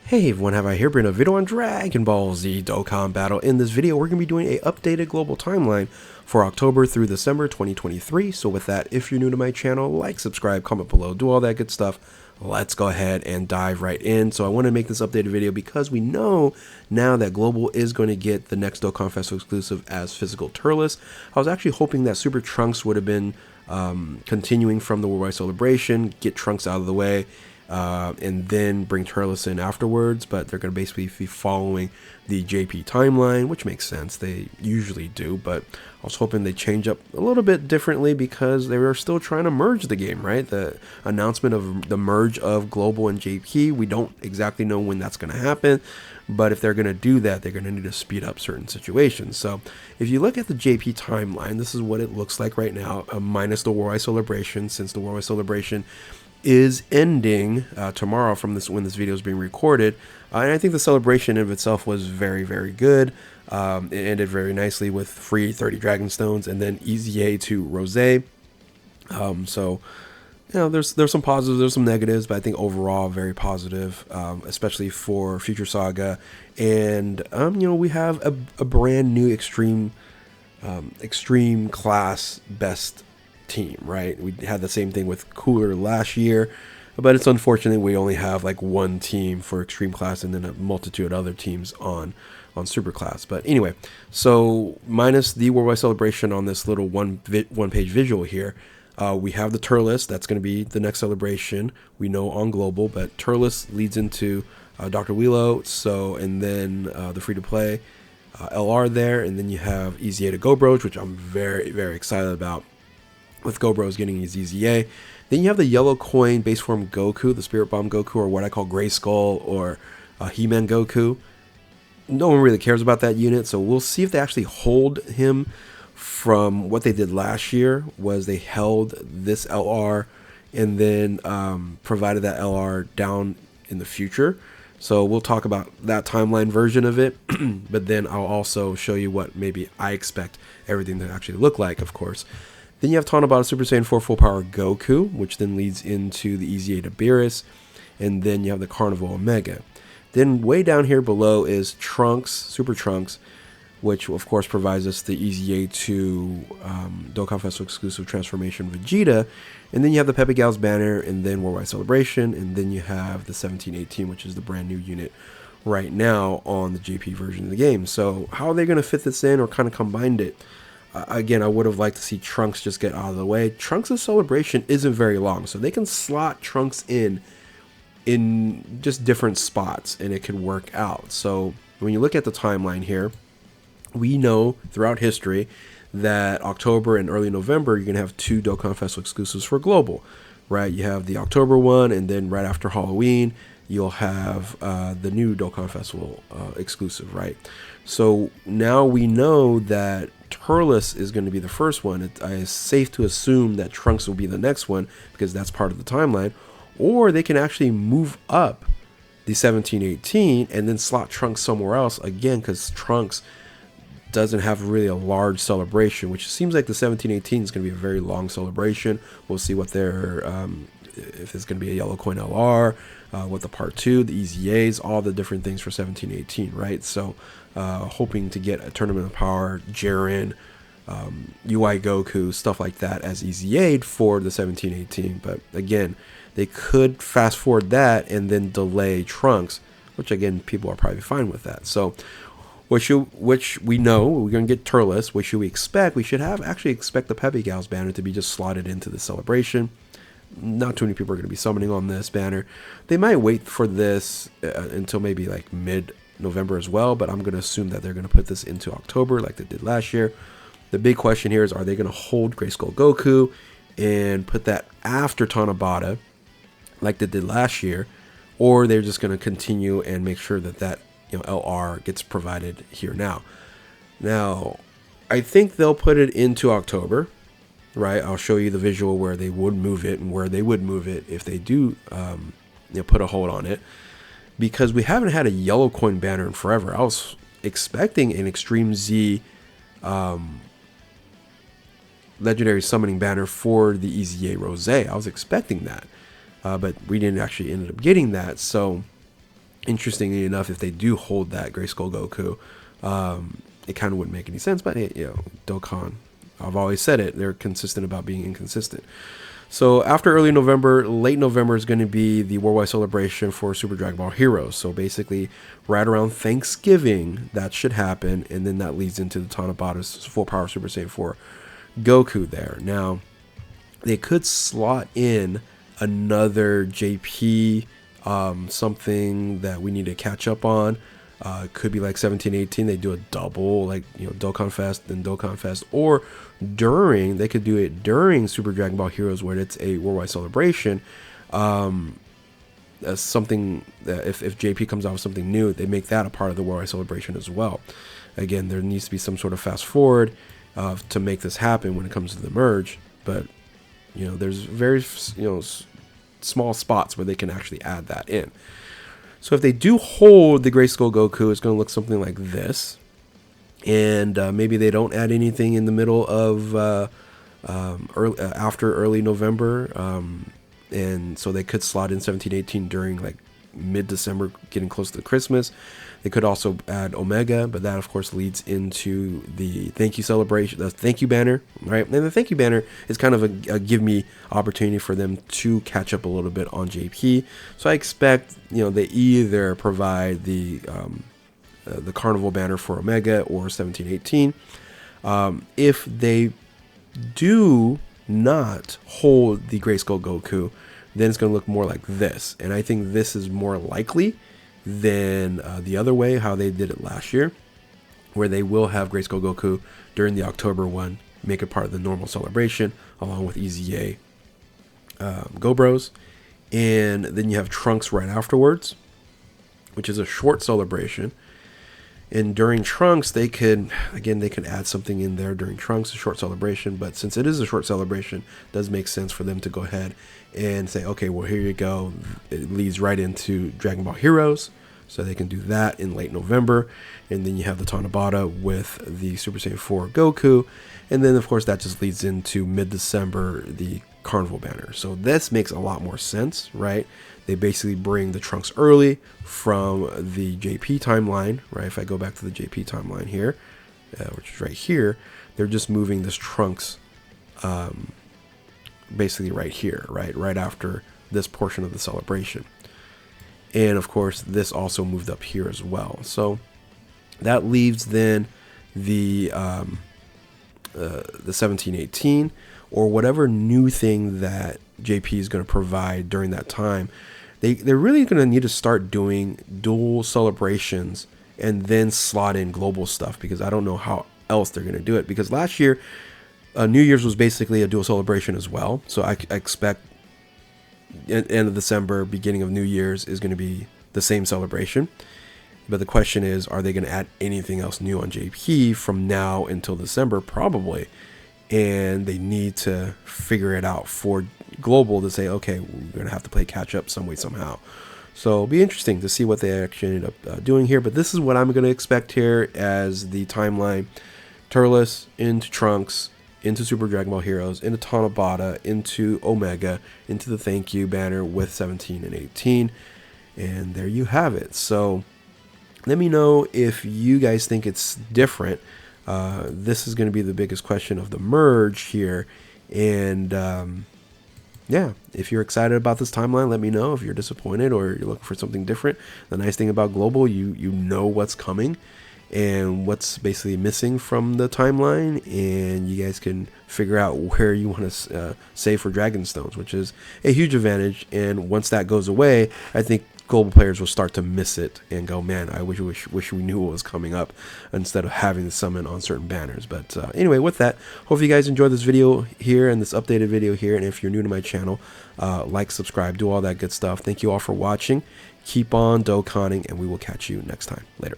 Hey everyone, have I here bring a video on Dragon Ball Z Dokkan Battle. In this video, we're going to be doing a updated global timeline for October through December 2023. So with that, if you're new to my channel, like, subscribe, comment below, do all that good stuff. Let's go ahead and dive right in. So I want to make this updated video because we know now that Global is going to get the next Dokkan Festival exclusive as physical Turles. I was actually hoping that Super Trunks would have been continuing from the Worldwide Celebration, get Trunks out of the way, and then bring Turles in afterwards, but they're going to basically be following the JP timeline, which makes sense. They usually do, but I was hoping they change up a little bit differently because they were still trying to merge the game, right? The announcement of the merge of Global and JP, we don't exactly know when that's going to happen, but if they're going to do that, they're going to need to speed up certain situations. So if you look at the JP timeline, this is what it looks like right now, minus the Worldwide Celebration, since the Worldwide Celebration is ending tomorrow from when this video is being recorded. And I think the celebration of itself was very, very good. It ended very nicely with free 30 Dragon Stones and then EZA to Rose. So, you know, there's some positives, there's some negatives, but I think overall very positive, especially for Future Saga. And, you know, we have a brand new extreme class best team, right? We had the same thing with Cooler last year, but it's unfortunate we only have like one team for extreme class and then a multitude of other teams on super class. But anyway, so minus the Worldwide Celebration on this little one page visual here, we have the Turles. That's going to be the next celebration we know on Global, but Turles leads into Dr. Wheelo, so, and then the free to play LR there, and then you have EZA to Gobroach, which I'm very, very excited about, with Gobros getting his EZA. Then you have the yellow coin base form Goku, the Spirit Bomb Goku, or what I call Gray Skull, or He-Man Goku. No one really cares about that unit, so we'll see if they actually hold him. From what they did last year was they held this LR and then provided that LR down in the future. So we'll talk about that timeline version of it, but then I'll also show you what maybe I expect everything to actually look like, of course. Then you have Tanabata Super Saiyan 4 Full Power Goku, which then leads into the EZA to Beerus. And then you have the Carnival Omega. Then way down here below is Trunks, Super Trunks, which of course provides us the EZA to Dokkan Festival exclusive transformation Vegeta. And then you have the Pepe Gals banner, and then Worldwide Celebration. And then you have the 1718, which is the brand new unit right now on the JP version of the game. So how are they going to fit this in or kind of combine it? Again, I would have liked to see Trunks just get out of the way. Trunks' celebration isn't very long, so they can slot Trunks in just different spots, and it could work out. So when you look at the timeline here, we know throughout history that October and early November, you're going to have two Dokkan Festival exclusives for Global, right? You have the October one, and then right after Halloween, you'll have the new Dokkan Festival exclusive, right? So now we know that Turles is going to be the first one. It's safe to assume that Trunks will be the next one because that's part of the timeline. Or they can actually move up the 1718 and then slot Trunks somewhere else again, because Trunks doesn't have really a large celebration, which seems like the 1718 is going to be a very long celebration. We'll see what their if it's going to be a yellow coin LR, what the part 2, the EZAs, all the different things for 1718, right? So hoping to get a Tournament of Power, Jiren, UI Goku, stuff like that as EZA'd for the 1718. But again, they could fast forward that and then delay Trunks, which again, people are probably fine with that. So which we know we're going to get Turles. What should we expect? We should actually expect the Pepe Gals banner to be just slotted into the celebration. Not too many people are going to be summoning on this banner. They might wait for this until maybe like mid-November as well, but I'm going to assume that they're going to put this into October like they did last year. The big question here is, are they going to hold Grayskull Goku and put that after Tanabata like they did last year, or they're just going to continue and make sure that LR gets provided here now? Now, I think they'll put it into October. Right, I'll show you the visual where they would move it and where they would move it if they do put a hold on it, because we haven't had a yellow coin banner in forever. I was expecting an Extreme Z legendary summoning banner for the EZA Rose. I was expecting that, but we didn't actually end up getting that. So interestingly enough, if they do hold that Grayskull Goku, it kind of wouldn't make any sense. But hey, Dokkan, I've always said it, they're consistent about being inconsistent. So after early November, late November is going to be the worldwide celebration for Super Dragon Ball Heroes. So basically, right around Thanksgiving, that should happen, and then that leads into the Tanabata's Full Power Super Saiyan 4 Goku there. Now, they could slot in another JP, something that we need to catch up on. Could be like 17, 18. They do a double, like Dokkan Fest and Dokkan Fest, or they could do it during Super Dragon Ball Heroes, where it's a worldwide celebration. Something that if JP comes out with something new, they make that a part of the worldwide celebration as well. Again, there needs to be some sort of fast forward to make this happen when it comes to the merge, but there's very small spots where they can actually add that in. So if they do hold the Grayskull Goku, it's going to look something like this. And maybe they don't add anything in the middle of after early November. And so they could slot in 17, 18 during like mid-December, getting close to Christmas. They could also add Omega, but that of course leads into the thank you celebration, the thank you banner, right? And the thank you banner is kind of a give me opportunity for them to catch up a little bit on JP. So I expect they either provide the carnival banner for Omega or 17, 18. If they do not hold the Grayskull Goku, then it's going to look more like this. And I think this is more likely than the other way, how they did it last year, where they will have Grayskull Goku during the October one, make it part of the normal celebration, along with EZA Go Bros. And then you have Trunks right afterwards, which is a short celebration. And during Trunks, they could add something in there during Trunks, a short celebration. But since it is a short celebration, it does make sense for them to go ahead and say, okay, well, here you go. It leads right into Dragon Ball Heroes. So they can do that in late November. And then you have the Tanabata with the Super Saiyan 4 Goku. And then, of course, that just leads into mid-December, the Carnival banner. So this makes a lot more sense, right? They basically bring the Trunks early from the JP timeline, right? If I go back to the JP timeline here, which is right here, they're just moving this Trunks basically right here, right after this portion of the celebration. And of course, this also moved up here as well. So that leaves then the 1718 or whatever new thing that JP is going to provide during that time. They're really going to need to start doing dual celebrations and then slot in global stuff, because I don't know how else they're going to do it. Because last year, New Year's was basically a dual celebration as well. So I expect end of December, beginning of New Year's is going to be the same celebration. But the question is, are they going to add anything else new on JP from now until December? Probably. And they need to figure it out for global to say, okay, we're going to have to play catch up some way, somehow. So it'll be interesting to see what they actually end up doing here. But this is what I'm going to expect here as the timeline. Turles into Trunks, into Super Dragon Ball Heroes, into Tanabata, into Omega, into the thank you banner with 17 and 18. And there you have it. So let me know if you guys think it's different. This is going to be the biggest question of the merge here. And yeah, if you're excited about this timeline, let me know. If you're disappointed or you're looking for something different, the nice thing about global, you know what's coming and what's basically missing from the timeline, and you guys can figure out where you want to save for Dragon Stones, which is a huge advantage. And once that goes away, I think global players will start to miss it and go, man, I wish we knew what was coming up, instead of having to summon on certain banners. But anyway, with that, hope you guys enjoyed this video here and this updated video here. And if you're new to my channel, like, subscribe, do all that good stuff. Thank you all for watching. Keep on Dokkaning, and we will catch you next time. Later.